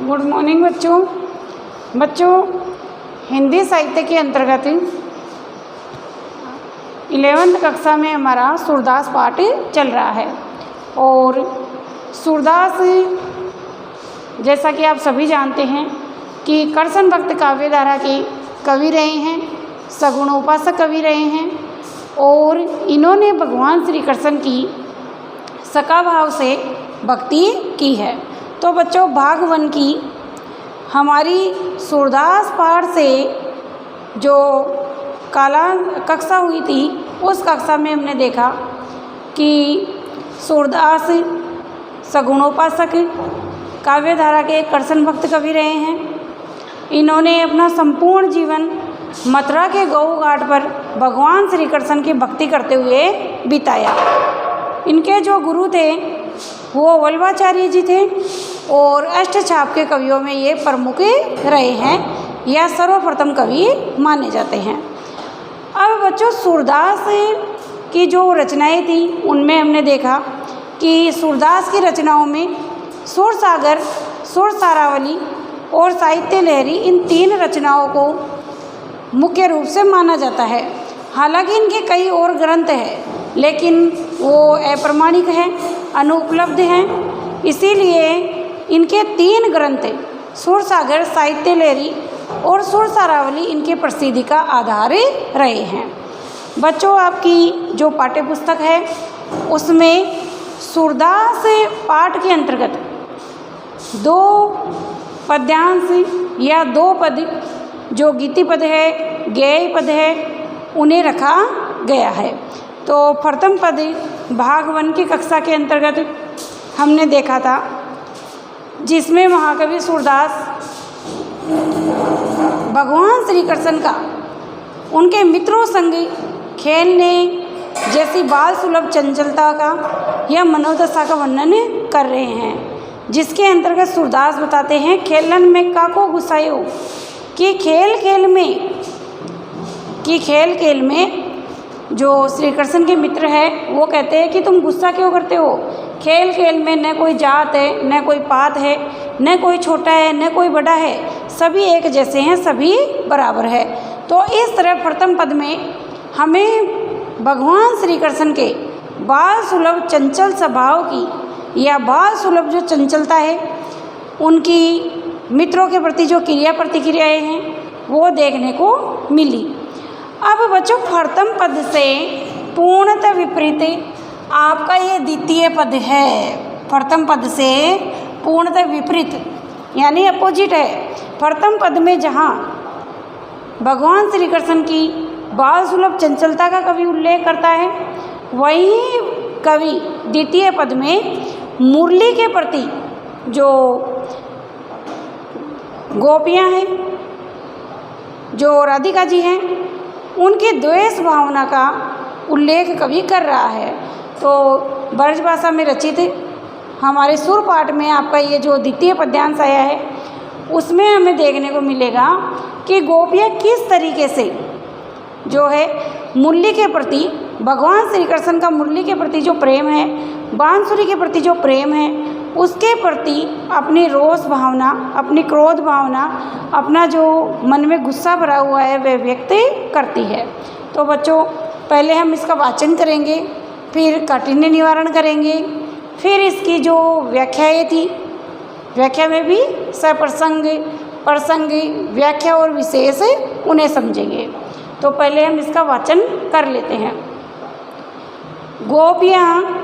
Good morning बच्चों हिंदी साहित्य के अंतर्गत 11वीं कक्षा में हमारा सूरदास पाठ चल रहा है। और सूरदास जैसा कि आप सभी जानते हैं कि करसन भक्त काव्यधारा के कवि रहे हैं, सगुणोपासक कवि रहे हैं और इन्होंने भगवान श्री कृष्ण की सका भाव से भक्ति की है। तो बच्चों भाग 1 की हमारी सूरदास पाठ से जो कक्षा हुई थी उस कक्षा में हमने देखा कि सूरदास सगुणोपासक काव्यधारा के करसन भक्त कवि रहे हैं। इन्होंने अपना संपूर्ण जीवन मथुरा के गौ घाट पर भगवान श्री कृष्ण की भक्ति करते हुए बिताया। इनके जो गुरु थे वो वल्लभाचार्य जी थे और अष्टछाप के कवियों में ये प्रमुख रहे हैं या सर्वप्रथम कवि माने जाते हैं। अब बच्चों सूरदास की जो रचनाएं थी उनमें हमने देखा कि सूरदास की रचनाओं में सुरसागर, सुरसारावली और साहित्य लहरी इन 3 रचनाओं को मुख्य रूप से माना जाता है। हालांकि इनके कई और ग्रंथ हैं लेकिन वो अप्रमाणिक हैं, अनुपलब्ध हैं। इसीलिए इनके 3 ग्रंथ सुरसागर, साहित्य लहरी और सुरसारावली इनके प्रसिद्धि का आधार रहे हैं। बच्चों आपकी जो पाठ्य पुस्तक है उसमें सूरदास पाठ के अंतर्गत 2 पद्यांश या 2 पद जो गीति पद है, गेय पद है, उन्हें रखा गया है। तो प्रथम पद भाग 1 की कक्षा के अंतर्गत हमने देखा था जिसमें महाकवि सूरदास भगवान श्री कृष्ण का उनके मित्रों संग खेलने जैसी बाल सुलभ चंचलता का या मनोदशा का वर्णन कर रहे हैं, जिसके अंतर्गत सूरदास बताते हैं खेलन में काको गुस्सायो कि खेल खेल में जो श्री कृष्ण के मित्र हैं वो कहते हैं कि तुम गुस्सा क्यों करते हो। खेल खेल में न कोई जात है, न कोई पात है, न कोई छोटा है, न कोई बड़ा है, सभी एक जैसे हैं, सभी बराबर है। तो इस तरह प्रथम पद में हमें भगवान श्री कृष्ण के बाल सुलभ चंचल स्वभाव की या बाल सुलभ जो चंचलता है उनकी मित्रों के प्रति जो क्रिया प्रतिक्रियाएँ हैं वो देखने को मिली। अब बच्चों प्रथम पद से पूर्णतः विपरीत आपका ये द्वितीय पद है। प्रथम पद से पूर्णतः विपरीत यानी अपोजिट है। प्रथम पद में जहाँ भगवान श्री कृष्ण की बाल सुलभ चंचलता का कवि उल्लेख करता है, वहीं कवि द्वितीय पद में मुरली के प्रति जो गोपियाँ हैं, जो राधिका जी हैं, उनकी द्वेष भावना का उल्लेख कवि कर रहा है। तो ब्रज भाषा में रचित हमारे सुर पाठ में आपका ये जो द्वितीय पद्यांश आया है उसमें हमें देखने को मिलेगा कि गोपियाँ किस तरीके से जो है मुरली के प्रति, भगवान श्री कृष्ण का मुरली के प्रति जो प्रेम है, बांसुरी के प्रति जो प्रेम है, उसके प्रति अपनी रोष भावना, अपनी क्रोध भावना, अपना जो मन में गुस्सा भरा हुआ है वह व्यक्त करती है। तो बच्चों पहले हम इसका वाचन करेंगे, फिर काठिन्य निवारण करेंगे, फिर इसकी जो व्याख्याएँ थी, व्याख्या में भी सप्रसंग, प्रसंग, व्याख्या और विशेष उन्हें समझेंगे। तो पहले हम इसका वाचन कर लेते हैं। गोपियाँ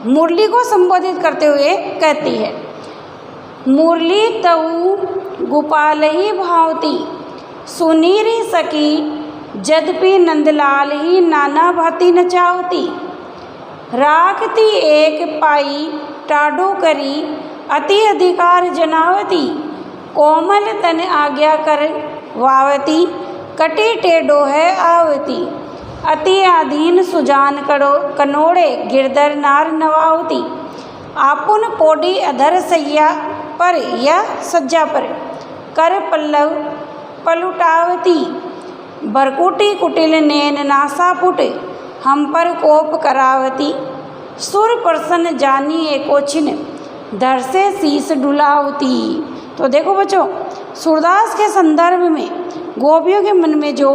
मुरली को संबोधित करते हुए कहती है, मुरली तऊ गोपाल ही भावती सुनीरी सकी जदपि नंदलाल ही नाना भांति नचावती। राखती एक पाई टाडो करी अति अधिकार जनावती। कोमल तन आज्ञा कर वावती कटी टेडो है आवती। अति आधीन सुजान करो कनोड़े गिरधर नार नवावती। आपुन पोडी अधर सैया पर या सज्जा पर कर पल्लव पलुटावती। बरकुटी कुटिल नैन नासापुट हम पर कोप करावती। सुर प्रसन्न जानी एको छिन धर से शीस डुलावती। तो देखो बच्चों, सूरदास के संदर्भ में गोपियों के मन में जो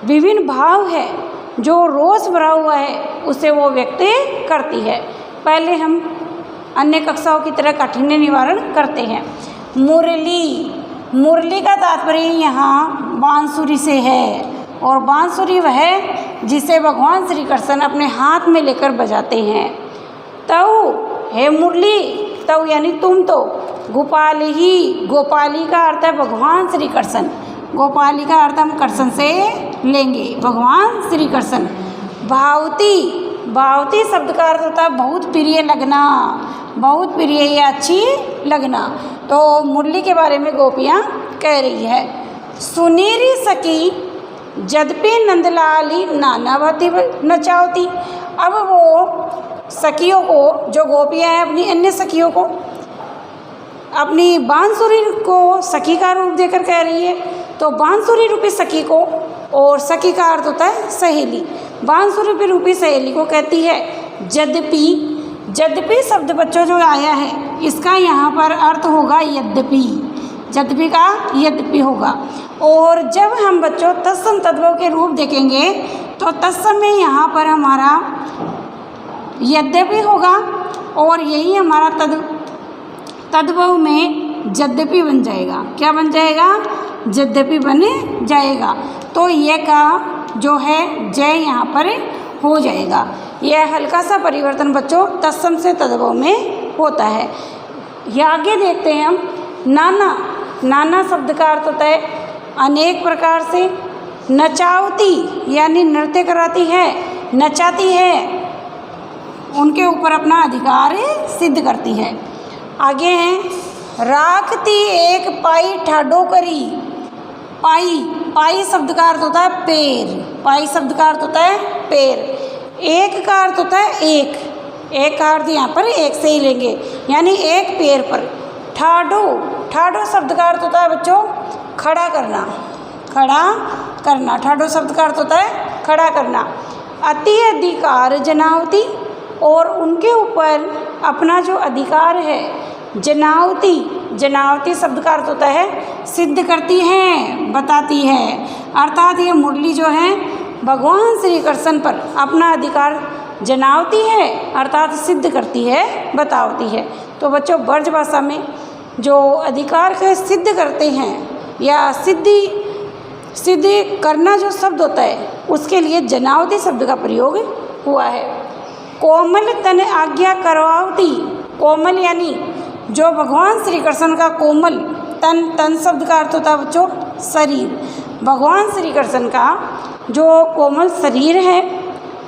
विभिन्न भाव है, जो रोष भरा हुआ है, उसे वो व्यक्त करती है। पहले हम अन्य कक्षाओं की तरह काठिन्य निवारण करते हैं। मुरली, मुरली का तात्पर्य यहाँ बांसुरी से है, और बांसुरी वह जिसे भगवान श्री कृष्ण अपने हाथ में लेकर बजाते हैं। तऊ है मुरली, तऊ यानी तुम तो, गोपाली ही, गोपाली का अर्थ है भगवान श्री कृष्ण, गोपाली का अर्थ हम कृष्ण से लेंगे, भगवान श्री कृष्ण। भावती, भावती शब्द का अर्थ होता है बहुत प्रिय लगना, बहुत प्रिय या अच्छी लगना। तो मुरली के बारे में गोपियाँ कह रही है। सुनीरी सखी जद्यपि नंदलाली नानावती नचावती। अब वो सखियों को, जो गोपियाँ हैं, अपनी अन्य सखियों को अपनी बांसुरी को सखी का रूप देकर कह रही है। तो बांसुरी रूपी सखी को, और सखी का अर्थ होता है सहेली, बांसुरी रूपी सहेली को कहती है यद्यपि। यद्यपि शब्द बच्चों जो आया है, इसका यहाँ पर अर्थ होगा यद्यपि, यद्यपि का यद्यपि होगा। और जब हम बच्चों तत्सम तद्भव के रूप देखेंगे तो तत्सम में यहाँ पर हमारा यद्यपि होगा, और यही हमारा तद्भव में यद्यपि बन जाएगा। क्या बन जाएगा? यद्यपि बन जाएगा। तो ये का जो है जय यहाँ पर हो जाएगा। यह हल्का सा परिवर्तन बच्चों तत्सम से तद्भव में होता है। ये आगे देखते हैं हम। नाना, नाना शब्द का अर्थ होता है अनेक प्रकार से। नचावती यानी नृत्य कराती है, नचाती है, उनके ऊपर अपना अधिकार सिद्ध करती है। आगे हैं राखती एक पाई ठाडो करी। पाई, पाई शब्द का अर्थ होता है पैर, पाई शब्द का अर्थ होता है पैर। एक का अर्थ होता है एक, एक का अर्थ यहाँ पर एक से ही लेंगे, यानी एक पैर पर। ठाडो, ठाडो शब्द का अर्थ होता है बच्चों खड़ा करना, खड़ा करना। ठाडो शब्द का अर्थ होता है खड़ा करना। अति अधिकार जनावती, और उनके ऊपर अपना जो अधिकार है जनावती, जनावती शब्द का अर्थ होता है सिद्ध करती है, बताती है। अर्थात ये मुरली जो है भगवान श्री कृष्ण पर अपना अधिकार जनावती है, अर्थात सिद्ध करती है, बतावती है। तो बच्चों ब्रज भाषा में जो अधिकार को सिद्ध करते हैं या सिद्धि करना जो शब्द होता है, उसके लिए जनावती शब्द का प्रयोग हुआ है। कोमल तन आज्ञा करवावती। कोमल यानी जो भगवान श्री कृष्ण का कोमल तन, तन शब्द का अर्थ होता है बच्चों शरीर। भगवान श्री कृष्ण का जो कोमल शरीर है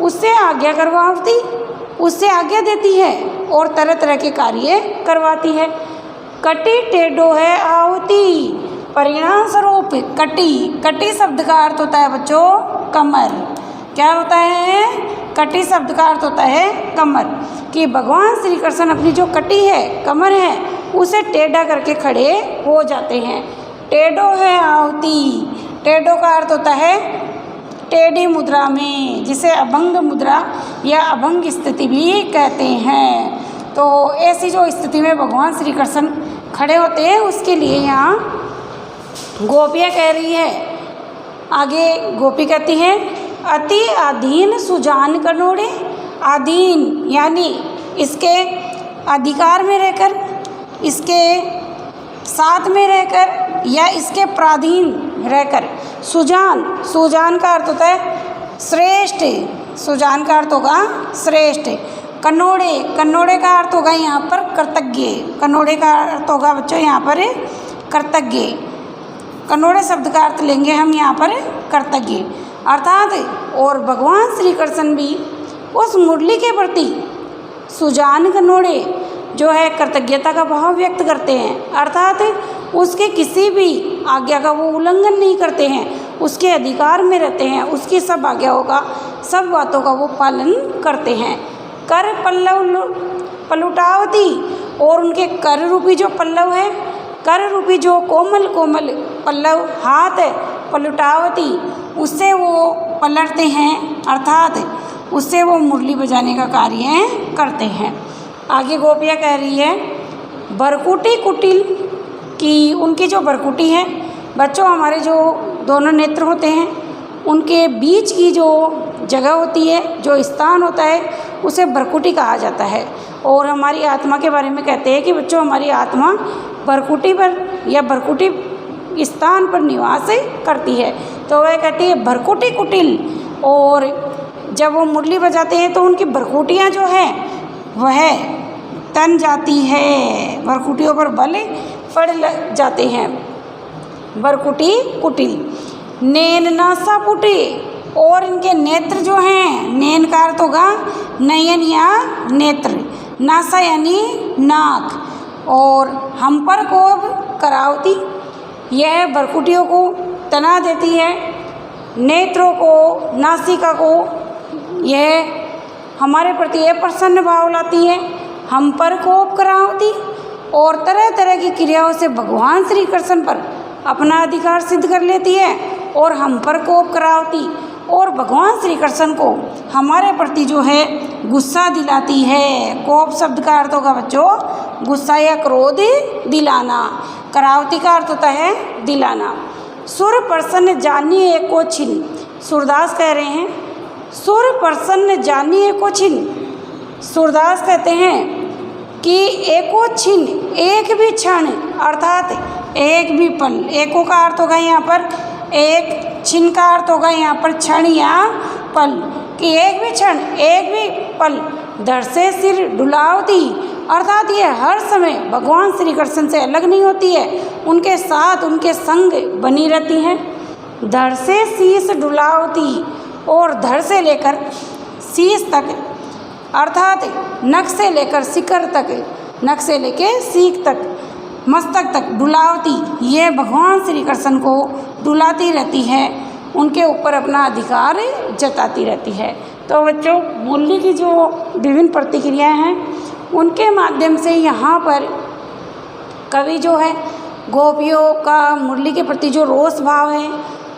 उससे आज्ञा करवावती, उससे आज्ञा देती है और तरह तरह के कार्य करवाती है। कटी टेढ़ो है आवती, परिणाम स्वरूप कटी, कटी शब्द का अर्थ होता है बच्चों कमर। क्या होता है? कटी शब्द का अर्थ होता है कमर, कि भगवान श्री कृष्ण अपनी जो कटी है, कमर है, उसे टेढ़ा करके खड़े हो जाते हैं। टेढ़ो है आवती, टेढ़ो का अर्थ होता है टेढ़ी मुद्रा में, जिसे अभंग मुद्रा या अभंग स्थिति भी कहते हैं। तो ऐसी जो स्थिति में भगवान श्री कृष्ण खड़े होते हैं, उसके लिए यहाँ गोपियाँ कह रही है। आगे गोपी कहती है अति अधीन सुजान कनोड़े। अधीन यानी इसके अधिकार में रहकर, इसके साथ में रहकर या इसके प्राधीन रहकर। सुजान, सुजान का अर्थ होता है श्रेष्ठ, सुजान का अर्थ होगा श्रेष्ठ। कनोड़े, कनोड़े का अर्थ होगा यहाँ पर कृतज्ञ, कनोड़े का अर्थ होगा बच्चों यहाँ पर कृतज्ञ। कनोड़े शब्द का अर्थ लेंगे हम यहाँ पर कृतज्ञ, अर्थात और भगवान श्री कृष्ण भी उस मुरली के प्रति सुजान कनोड़े जो है कृतज्ञता का भाव व्यक्त करते हैं, अर्थात उसके किसी भी आज्ञा का वो उल्लंघन नहीं करते हैं, उसके अधिकार में रहते हैं, उसकी सब आज्ञाओं का, सब बातों का वो पालन करते हैं। कर पल्लव पलुटावती, और उनके कर रूपी जो पल्लव है, कर रूपी जो कोमल कोमल पल्लव हाथ है, पलुटावती, उससे वो पलटते हैं, अर्थात उससे वो मुरली बजाने का कार्य करते हैं। आगे गोपियाँ कह रही है भ्रकुटी कुटिल की, उनकी जो भ्रकुटी है बच्चों, हमारे जो दोनों नेत्र होते हैं उनके बीच की जो जगह होती है, जो स्थान होता है, उसे भ्रकुटी कहा जाता है। और हमारी आत्मा के बारे में कहते हैं कि बच्चों हमारी आत्मा भ्रकुटी पर या भ्रकुटी स्थान पर निवास करती है। तो वह कहती है भ्रकुटी कुटिल। और जब वो मुरली बजाते हैं तो उनकी भ्रकुटियाँ जो है वह तन जाती है, भ्रकुटियों पर बल पड़ जाते हैं। भ्रकुटी कुटिल। नैन नासा पुटे, और इनके नेत्र जो हैं, नैन का अर्थ होगा नयन या नेत्र, नासा यानी नाक, और हम पर कोब करावती, यह भ्रकुटियों को तना देती है, नेत्रों को, नासिका को यह हमारे प्रति प्रसन्न भाव लाती है, हम पर कोप करावती, और तरह तरह की क्रियाओं से भगवान श्री कृष्ण पर अपना अधिकार सिद्ध कर लेती है और हम पर कोप करावती, और भगवान श्री कृष्ण को हमारे प्रति जो है गुस्सा दिलाती है। कोप शब्द का अर्थ होगा बच्चों गुस्सा या क्रोध दिलाना, करावती का अर्थ होता है दिलाना। सुर प्रसन्न जानिए एको छिन, सूरदास कह रहे हैं सुर प्रसन्न जानिए एको छिन। सूरदास कहते हैं कि एको छिन, एक भी क्षण, अर्थात एक भी पल, एको का अर्थ होगा यहाँ पर एक, छिन का अर्थ होगा यहाँ पर क्षण या पल, कि एक भी क्षण, एक भी पल धड़ से सिर डुलावती, अर्थात ये हर समय भगवान श्री कृष्ण से अलग नहीं होती है, उनके साथ उनके संग बनी रहती हैं। धड़ से शीश डुलावती, और धड़ से लेकर शीश तक, अर्थात नख से लेकर शिखर तक, नख से लेकर सीख तक, मस्तक तक डुलावती, ये भगवान श्री कृष्ण को डुलाती रहती है, उनके ऊपर अपना अधिकार जताती रहती है। तो बच्चों मुरली की जो विभिन्न प्रतिक्रियाएं हैं उनके माध्यम से यहाँ पर कवि जो है गोपियों का मुरली के प्रति जो रोष भाव है,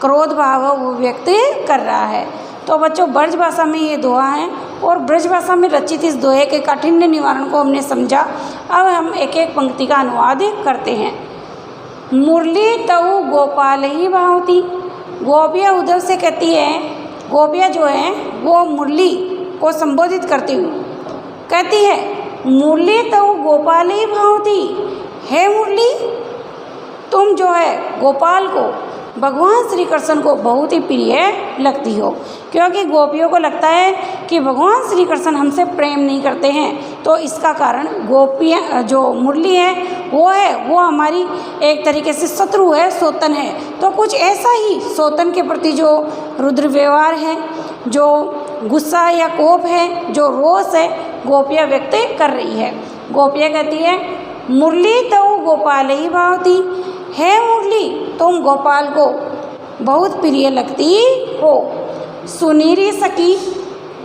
क्रोध भाव है, वो व्यक्त कर रहा है। तो बच्चों ब्रज भाषा में ये दोहा है और ब्रज भाषा में रचित इस दोहे के काठिन्य निवारण को हमने समझा। अब हम एक एक पंक्ति का अनुवाद करते हैं। मुरली तऊ गोपाल ही भावती, गोपियाँ उद्धव से कहती है, गोपियाँ जो है वो मुरली को संबोधित करती हुई कहती है मुरली तऊ गोपाल ही भावती, हे मुरली तुम जो है गोपाल को, भगवान श्री कृष्ण को बहुत ही प्रिय लगती हो। क्योंकि गोपियों को लगता है कि भगवान श्री कृष्ण हमसे प्रेम नहीं करते हैं, तो इसका कारण गोपियाँ जो मुरली है वो हमारी एक तरीके से शत्रु है, सोतन है। तो कुछ ऐसा ही सोतन के प्रति जो रुद्र व्यवहार है, जो गुस्सा या कोप है, जो रोष है, गोपियाँ व्यक्त कर रही है। गोपियाँ कहती है मुरली तो गोपाल ही भावती, हे मुरली तुम गोपाल को बहुत प्रिय लगती हो। सुनीरी सकी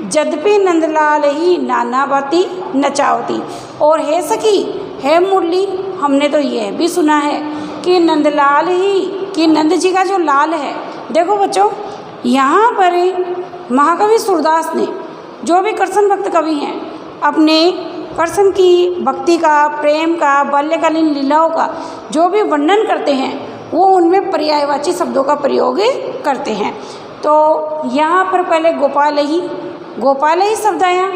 जद्यपि नंदलाल ही नाना बाती नचावती, और हे सखी, हे मुरली हमने तो यह भी सुना है कि नंदलाल ही, कि नंद जी का जो लाल है। देखो बच्चों यहाँ पर महाकवि सूरदास ने, जो भी कृष्ण भक्त कवि हैं, अपने कृष्ण की भक्ति का, प्रेम का, बाल्यकालीन लीलाओं का जो भी वर्णन करते हैं वो उनमें पर्यायवाची शब्दों का प्रयोग करते हैं। तो यहाँ पर पहले गोपाल ही शब्द आया,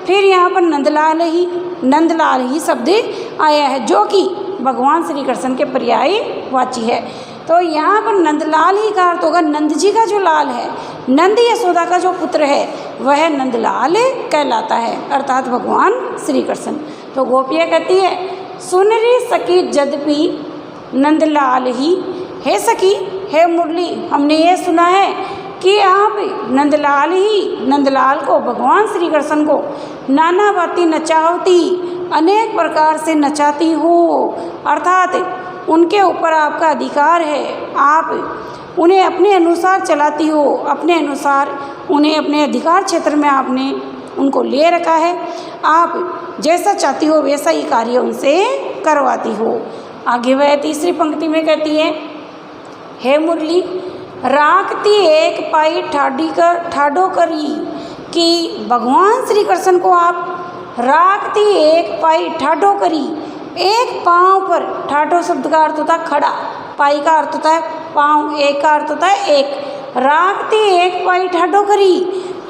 फिर यहाँ पर नंदलाल ही शब्द आया है, जो कि भगवान श्री कृष्ण के पर्यायवाची है। तो यहाँ पर नंदलाल ही का अर्थ होगा नंद जी का जो लाल है, नंद यशोदा का जो पुत्र है वह नंदलाल कहलाता है, अर्थात भगवान श्री कृष्ण। तो गोपियाँ कहती है सुन री सखी यद्यपि नंदलाल ही, हे सखी, हे मुरली हमने ये सुना है कि आप नंदलाल को, भगवान श्री कृष्ण को नाना बाती नचावती, अनेक प्रकार से नचाती हो, अर्थात उनके ऊपर आपका अधिकार है, आप उन्हें अपने अनुसार चलाती हो, अपने अनुसार उन्हें अपने अधिकार क्षेत्र में आपने उनको ले रखा है, आप जैसा चाहती हो वैसा ही कार्य उनसे करवाती हो। आगे वह तीसरी पंक्ति में कहती है हे मुरली राखती एक पाई ठाडो करी, कि भगवान श्री कृष्ण को आप राखती एक पाई ठाडो करी, एक पाँव पर, ठाठो शब्द का अर्थ होता है खड़ा, पाई का अर्थ होता है पाँव, एक का अर्थ होता है एक। राखती एक पाई ठाठो करी,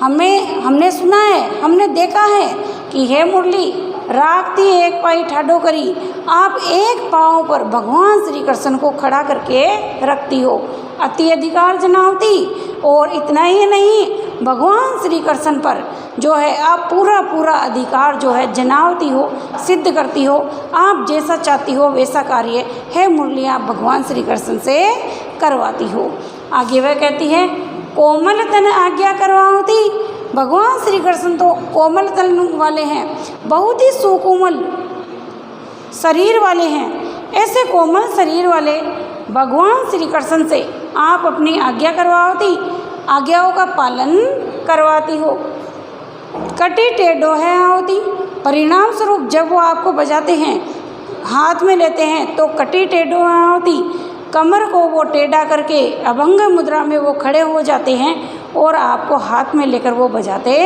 हमने सुना है, हमने देखा है कि हे मुरली राखती एक पाई ठाठो करी, आप एक पाँव पर भगवान श्री कृष्ण को खड़ा करके रखती हो। अति अधिकार जनावती, और इतना ही नहीं, भगवान श्री कृष्ण पर जो है आप पूरा पूरा अधिकार जो है जनावती हो, सिद्ध करती हो। आप जैसा चाहती हो वैसा कार्य है मुरली आप भगवान श्री कृष्ण से करवाती हो। आगे वह कहती है कोमल तन आज्ञा करवाती। भगवान श्री कृष्ण तो कोमल तन वाले हैं, बहुत ही सुकोमल शरीर वाले हैं। ऐसे कोमल शरीर वाले भगवान श्री कृष्ण से आप अपनी आज्ञा करवाती, आज्ञाओं का पालन करवाती हो। कटी टेढ़ो है आवती, परिणाम स्वरूप जब वो आपको बजाते हैं, हाथ में लेते हैं तो कटी टेढ़ो आवती, कमर को वो टेढ़ा करके अभंग मुद्रा में वो खड़े हो जाते हैं और आपको हाथ में लेकर वो बजाते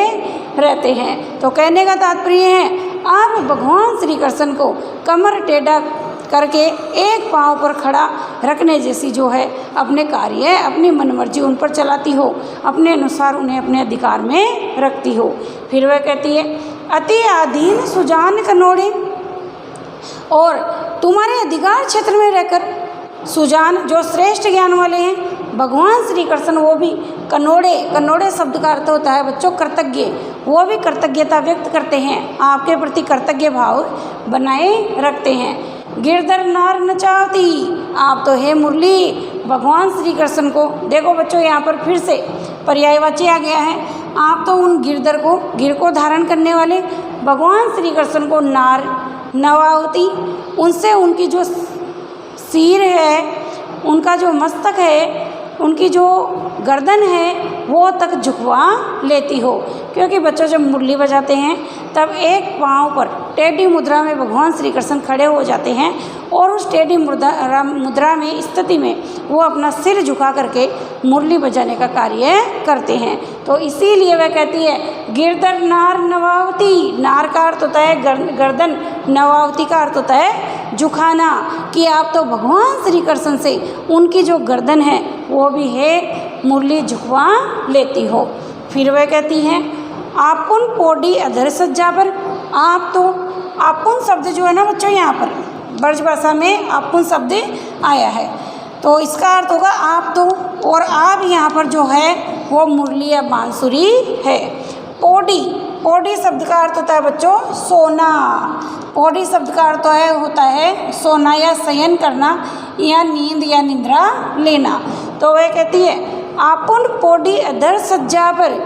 रहते हैं। तो कहने का तात्पर्य है आप भगवान श्री कृष्ण को कमर टेढ़ा करके एक पाँव पर खड़ा रखने जैसी जो है अपने कार्य, अपनी मनमर्जी उन पर चलाती हो, अपने अनुसार उन्हें अपने अधिकार में रखती हो। फिर वह कहती है अति अधीन सुजान कनोड़े, और तुम्हारे अधिकार क्षेत्र में रहकर सुजान जो श्रेष्ठ ज्ञान वाले हैं भगवान श्री कृष्ण, वो भी कनोड़े शब्द का अर्थ होता है बच्चों कृतज्ञ, वो भी कृतज्ञता व्यक्त करते हैं, आपके प्रति कृतज्ञ भाव बनाए रखते हैं। गिरधर नार नचावती, आप तो हे मुरली भगवान श्री कृष्ण को, देखो बच्चों यहाँ पर फिर से पर्यायवाची आ गया है, आप तो उन गिर को धारण करने वाले भगवान श्री कृष्ण को नार नवावती, उनसे उनकी जो सिर है, उनका जो मस्तक है, उनकी जो गर्दन है वो तक झुकवा लेती हो। क्योंकि बच्चों जब मुरली बजाते हैं तब एक पाँव पर टेढ़ी मुद्रा में भगवान श्री कृष्ण खड़े हो जाते हैं और उस टेढ़ी मुद्रा में स्थिति में वो अपना सिर झुका करके मुरली बजाने का कार्य करते हैं। तो इसीलिए वह कहती है गिरधर नार नवावती, नार का अर्थ होता है गर्दन, नवावती का अर्थ होता है झुकाना, कि आप तो भगवान श्री कृष्ण से उनकी जो गर्दन है वो भी है मुरली झुकवा लेती हो। फिर वह कहती हैं आपुन पोडी अधर सज्जा पर, आप तो आपुन शब्द जो है ना बच्चों यहाँ पर ब्रज भाषा में आपुन शब्द आया है, तो इसका अर्थ होगा आप तो, और आप यहाँ पर जो है वो मुरली या बांसुरी है। पोडी शब्द का अर्थ होता है बच्चों सोना, पोडी शब्द का अर्थ होता है सोना या शयन करना या नींद या निद्रा लेना। तो वह कहती है आपुन पोडी अधर सज्जा पर,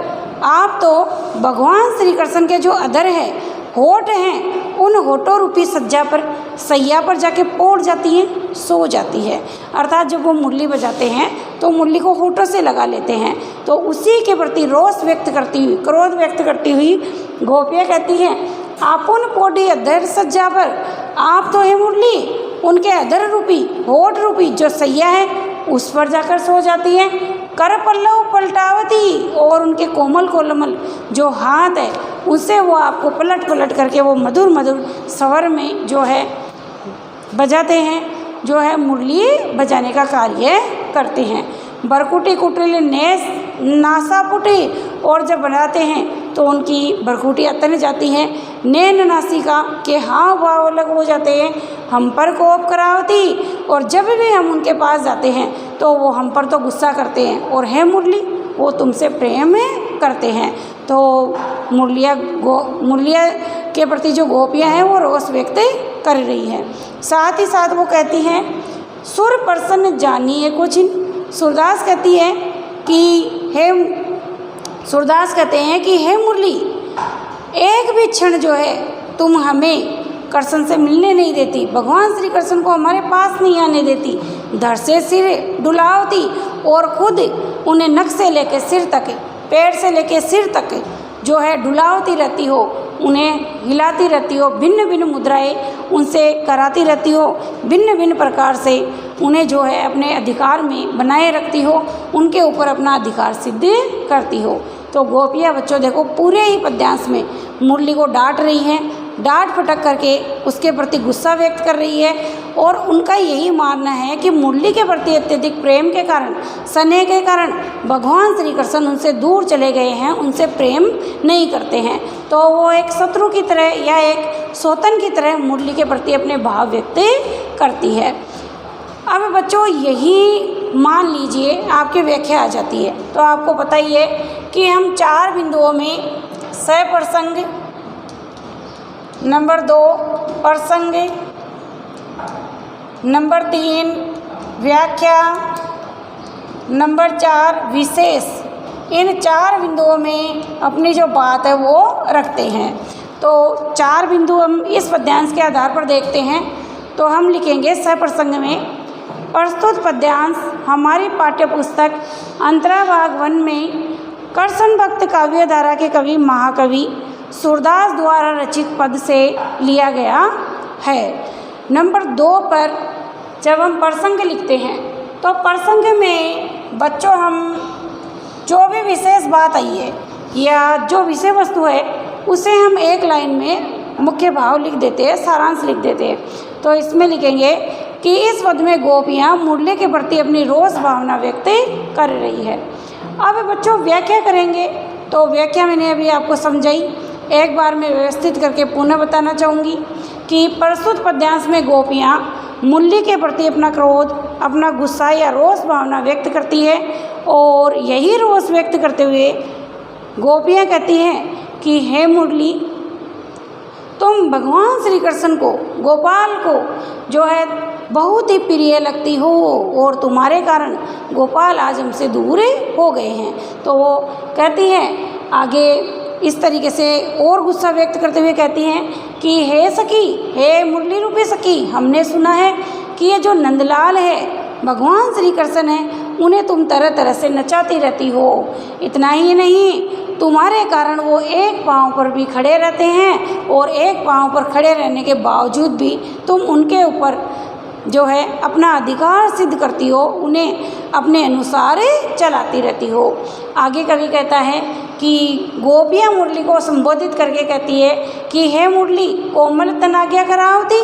आप तो भगवान श्री कृष्ण के जो अधर है, होठ हैं, उन होठों रूपी सज्जा पर, सैया पर जाके पौड़ जाती हैं, सो जाती है। अर्थात जब वो मुरली बजाते हैं तो मुरली को होठों से लगा लेते हैं, तो उसी के प्रति रोष व्यक्त करती हुई, क्रोध व्यक्त करती हुई गोपियाँ कहती हैं आपुन पोडी अधर सज्जा पर, आप तो है मुरली उनके अधर रूपी, होठ रूपी जो सैया है उस पर जाकर सो जाती है। कर पल्लव पलटावती, और उनके कोमल जो हाथ है उससे वो आपको पलट पलट करके वो मधुर मधुर स्वर में जो है बजाते हैं, जो है मुरली बजाने का कार्य करते हैं। बरकुटी कुटिल नेस नासा पुटी, और जब बनाते हैं तो उनकी बरकुटियाँ तन जाती हैं, नैन नासिका के हाव भाव अलग हो जाते हैं, हम पर कोप करावती, और जब भी हम उनके पास जाते हैं तो वो हम पर तो गुस्सा करते हैं, और है मुरली वो तुमसे प्रेम करते हैं। तो मुरलिया के प्रति जो गोपियाँ हैं वो रोष व्यक्त कर रही हैं। साथ ही साथ वो कहती हैं सुर प्रसन्न जानिए कुछ, सूरदास कहती है कि सूरदास कहते हैं कि हे मुरली एक भी क्षण जो है तुम हमें कृष्ण से मिलने नहीं देती, भगवान श्री कृष्ण को हमारे पास नहीं आने देती, धड़ से सिर डुलावती और खुद उन्हें नख से लेकर सिर तक, पैर से लेकर सिर तक जो है डुलावती रहती हो, उन्हें हिलाती रहती हो, भिन्न भिन्न मुद्राएं उनसे कराती रहती हो, भिन्न भिन्न प्रकार से उन्हें जो है अपने अधिकार में बनाए रखती हो, उनके ऊपर अपना अधिकार सिद्ध करती हो। तो गोपियाँ बच्चों देखो पूरे ही पद्यांश में मुरली को डांट रही हैं, डांट फटक करके उसके प्रति गुस्सा व्यक्त कर रही है और उनका यही मानना है कि मुरली के प्रति अत्यधिक प्रेम के कारण, स्नेह के कारण भगवान श्री कृष्ण उनसे दूर चले गए हैं, उनसे प्रेम नहीं करते हैं। तो वो एक शत्रु की तरह या एक सौतन की तरह मुरली के प्रति अपने भाव व्यक्त करती है। अब बच्चों यही मान लीजिए आपकी व्याख्या आ जाती है। तो आपको पता ही है कि हम 4 बिंदुओं में सप्रसंग, नंबर 2 प्रसंग, नंबर 3 व्याख्या, नंबर 4 विशेष, इन 4 बिंदुओं में अपनी जो बात है वो रखते हैं। तो 4 बिंदु हम इस पद्यांश के आधार पर देखते हैं। तो हम लिखेंगे सप्रसंग में, प्रस्तुत पद्यांश हमारी पाठ्य पुस्तक अंतरा भाग 1 में कृष्ण भक्त काव्य धारा के कवि महाकवि सूरदास द्वारा रचित पद से लिया गया है। नंबर 2 पर जब हम प्रसंग लिखते हैं तो प्रसंग में बच्चों हम जो भी विशेष बात आई है या जो विषय वस्तु है उसे हम एक लाइन में मुख्य भाव लिख देते हैं, सारांश लिख देते हैं। तो इसमें लिखेंगे कि इस पद में गोपियाँ मुरली के प्रति अपनी रोष भावना व्यक्त कर रही है। अब बच्चों व्याख्या करेंगे। तो व्याख्या मैंने अभी आपको समझाई, एक बार मैं व्यवस्थित करके पुनः बताना चाहूँगी कि प्रस्तुत पद्यांश में गोपियाँ मुरली के प्रति अपना क्रोध, अपना गुस्सा या रोष भावना व्यक्त करती है और यही रोष व्यक्त करते हुए गोपियाँ कहती हैं कि हे मुरली, तुम भगवान श्री कृष्ण को, गोपाल को जो है बहुत ही प्रिय लगती हो और तुम्हारे कारण गोपाल आज हमसे दूर हो गए हैं। तो वो कहती हैं आगे इस तरीके से और गुस्सा व्यक्त करते हुए कहती हैं कि हे सखी, हे मुरली रूपी सखी, हमने सुना है कि ये जो नंदलाल है, भगवान श्री कृष्ण है, उन्हें तुम तरह तरह से नचाती रहती हो। इतना ही नहीं, तुम्हारे कारण वो एक पाँव पर भी खड़े रहते हैं और एक पाँव पर खड़े रहने के बावजूद भी तुम उनके ऊपर जो है अपना अधिकार सिद्ध करती हो, उन्हें अपने अनुसार चलाती रहती हो। आगे कवि कहता है कि गोपियाँ मुरली को संबोधित करके कहती है कि हे मुरली, कोमल तन आज्ञा करावती,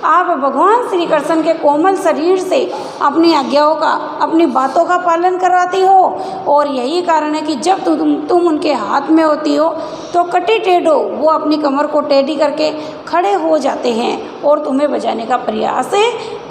आप भगवान श्री कृष्ण के कोमल शरीर से अपनी आज्ञाओं का, अपनी बातों का पालन करवाती हो और यही कारण है कि जब तुम उनके हाथ में होती हो तो कटी टेढ़ो वो अपनी कमर को टेढ़ी करके खड़े हो जाते हैं और तुम्हें बजाने का प्रयास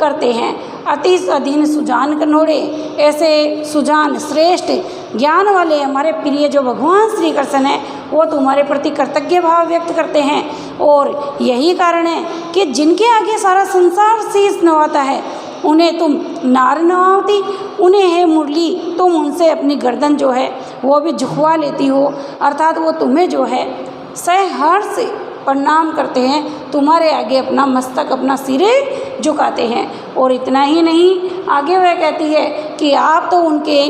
करते हैं। अति अधीन सुजान कनोड़े, ऐसे सुजान श्रेष्ठ ज्ञान वाले हमारे प्रिय जो भगवान श्री कृष्ण हैं वो तुम्हारे प्रति कृतज्ञ भाव व्यक्त करते हैं और यही कारण है कि जिनके आगे सारा संसार शीश नवाता है उन्हें तुम नार नवाती, उन्हें है मुरली तुम उनसे अपनी गर्दन जो है वो भी झुकवा लेती हो, अर्थात वो तुम्हें जो है सहर्ष प्रणाम करते हैं, तुम्हारे आगे अपना मस्तक, अपना सिरे झुकाते हैं। और इतना ही नहीं, आगे वह कहती है कि आप तो उनके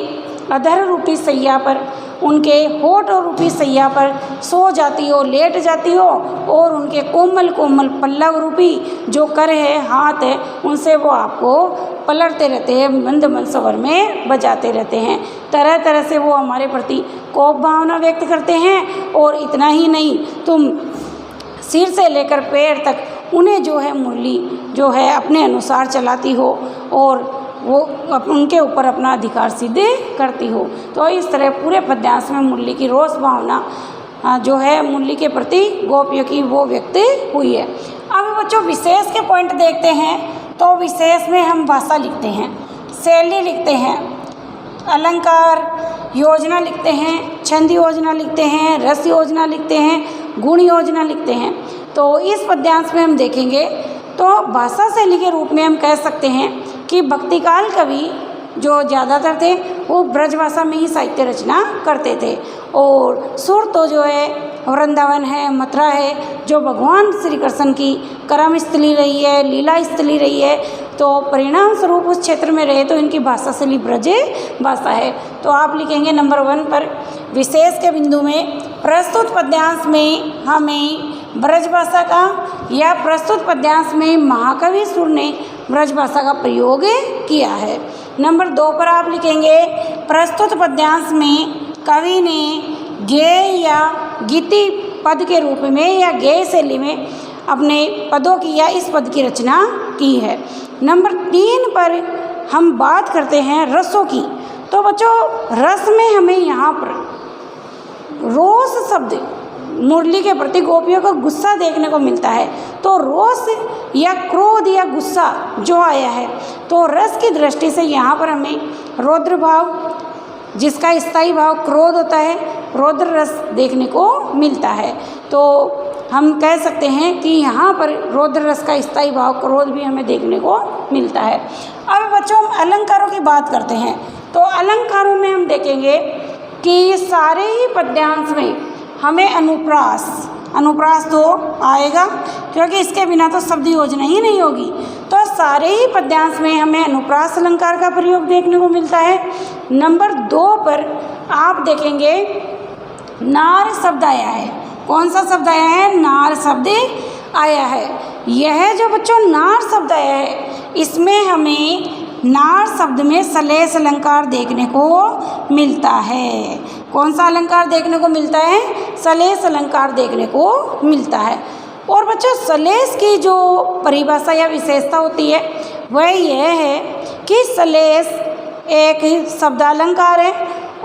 अधर रूपी सैया पर, उनके होठ और रूपी सैया पर सो जाती हो, लेट जाती हो और उनके कोमल कोमल पल्लव रूपी जो कर है, हाथ है, उनसे वो आपको पलटते रहते हैं, मंद मंद स्वर में बजाते रहते हैं। तरह तरह से वो हमारे प्रति कोप भावना व्यक्त करते हैं। और इतना ही नहीं, तुम सिर से लेकर पैर तक उन्हें जो है मुरली जो है अपने अनुसार चलाती हो और वो उनके ऊपर अपना अधिकार सिद्ध करती हो। तो इस तरह पूरे पद्यांश में मुरली की रोष भावना जो है मुरली के प्रति गोपियों की वो व्यक्त हुई है। अब बच्चों विशेष के पॉइंट देखते हैं। तो विशेष में हम भाषा लिखते हैं, शैली लिखते हैं, अलंकार योजना लिखते हैं, छंद योजना लिखते हैं, रस योजना लिखते हैं, गुण योजना लिखते हैं। तो इस पद्यांश में हम देखेंगे तो भाषा शैली के रूप में हम कह सकते हैं कि भक्तिकाल कवि जो ज़्यादातर थे वो ब्रजभाषा में ही साहित्य रचना करते थे और सुर तो जो है वृंदावन है, मथुरा है, जो भगवान श्री कृष्ण की कर्म स्थली रही है, लीला स्थली रही है, तो परिणाम स्वरूप उस क्षेत्र में रहे तो इनकी भाषा शैली ब्रज भाषा है। तो आप लिखेंगे नंबर 1 पर विशेष के बिंदु में प्रस्तुत पद्यांश में हमें ब्रजभाषा का या प्रस्तुत पद्यांश में महाकवि सुर ने ब्रजभाषा का प्रयोग किया है। नंबर 2 पर आप लिखेंगे प्रस्तुत पद्यांश में कवि ने गेय या गीति पद के रूप में या गेय शैली में अपने पदों की या इस पद की रचना की है। नंबर 3 पर हम बात करते हैं रसों की। तो बच्चों रस में हमें यहाँ पर रोष शब्द मुरली के प्रति गोपियों का गुस्सा देखने को मिलता है। तो रोष या क्रोध या गुस्सा जो आया है, तो रस की दृष्टि से यहाँ पर हमें रौद्र भाव, जिसका स्थायी भाव क्रोध होता है, रौद्र रस देखने को मिलता है। तो हम कह सकते हैं कि यहाँ पर रौद्र रस का स्थायी भाव क्रोध भी हमें देखने को मिलता है। अब बच्चों हम अलंकारों की बात करते हैं। तो अलंकारों में हम देखेंगे कि सारे ही पद्यांश में हमें अनुप्रास तो आएगा, क्योंकि इसके बिना तो शब्द योजना ही नहीं होगी। तो सारे ही पद्यांश में हमें अनुप्रास अलंकार का प्रयोग देखने को मिलता है। नंबर 2 पर आप देखेंगे नार शब्द आया है। कौन सा शब्द आया है? नार शब्द आया है। यह जो बच्चों नार शब्द आया है, इसमें हमें नार शब्द में सलेस अलंकार देखने को मिलता है। कौन सा अलंकार देखने को मिलता है? सलेस अलंकार देखने को मिलता है। और बच्चों सलेस की जो परिभाषा या विशेषता होती है वह यह है कि सलेस एक शब्दालंकार है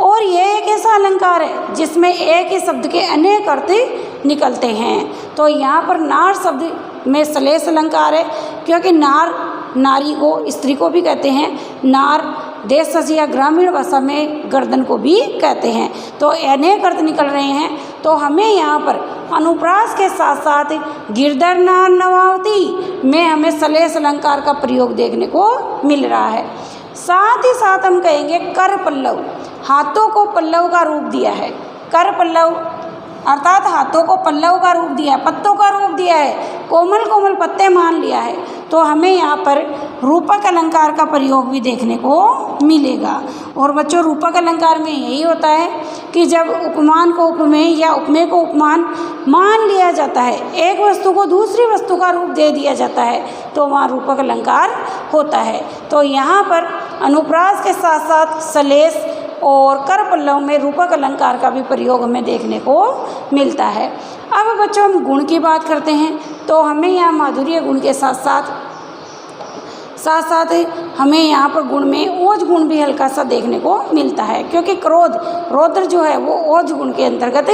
और यह एक ऐसा अलंकार है जिसमें एक ही शब्द के अनेक अर्थ निकलते हैं। तो यहाँ पर नार शब्द में सलेस अलंकार है, क्योंकि नार नारी को, स्त्री को भी कहते हैं। नार देश या ग्रामीण भाषा में गर्दन को भी कहते हैं। तो अनेक अर्थ निकल रहे हैं। तो हमें यहाँ पर अनुप्रास के साथ साथ गिरधर नार नवावती में हमें सलेस अलंकार का प्रयोग देखने को मिल रहा है। साथ ही साथ हम कहेंगे कर पल्लव, हाथों को पल्लव का रूप दिया है। कर पल्लव अर्थात हाथों को पल्लव का रूप दिया है, पत्तों का रूप दिया है, कोमल कोमल पत्ते मान लिया है। तो हमें यहाँ पर रूपक अलंकार का प्रयोग भी देखने को मिलेगा। और बच्चों रूपक अलंकार में यही होता है कि जब उपमान को उपमेय या उपमेय को उपमान मान लिया जाता है, एक वस्तु को दूसरी वस्तु का रूप दे दिया जाता है, तो वहाँ रूपक अलंकार होता है। तो यहाँ पर अनुप्रास के साथ साथ सलेस और कर पल्लव में रूपक अलंकार का भी प्रयोग हमें देखने को मिलता है। अब बच्चों हम गुण की बात करते हैं। तो हमें यहाँ माधुर्य गुण के साथ साथ हमें यहाँ पर गुण में ओज गुण भी हल्का सा देखने को मिलता है, क्योंकि क्रोध रौद्र जो है वो ओज गुण के अंतर्गत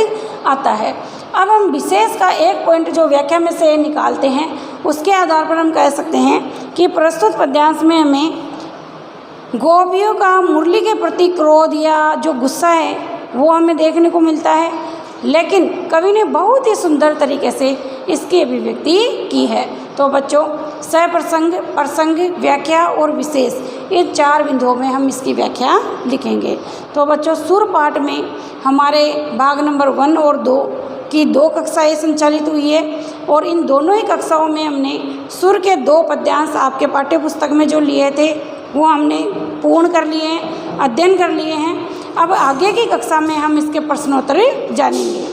आता है। अब हम विशेष का एक पॉइंट जो व्याख्या में से निकालते हैं, उसके आधार पर हम कह सकते हैं कि प्रस्तुत पद्यांश में हमें गोपियों का मुरली के प्रति क्रोध या जो गुस्सा है वो हमें देखने को मिलता है, लेकिन कवि ने बहुत ही सुंदर तरीके से इसकी अभिव्यक्ति की है। तो बच्चों सप्रसंग, प्रसंग, व्याख्या और विशेष, इन 4 बिंदुओं में हम इसकी व्याख्या लिखेंगे। तो बच्चों सुर पाठ में हमारे भाग नंबर 1 और 2 की 2 कक्षाएँ संचालित हुई है, और इन दोनों ही कक्षाओं में हमने सुर के 2 पद्यांश आपके पाठ्य पुस्तक में जो लिए थे वो हमने पूर्ण कर लिए हैं, अध्ययन कर लिए हैं। अब आगे की कक्षा में हम इसके प्रश्नोत्तर जानेंगे।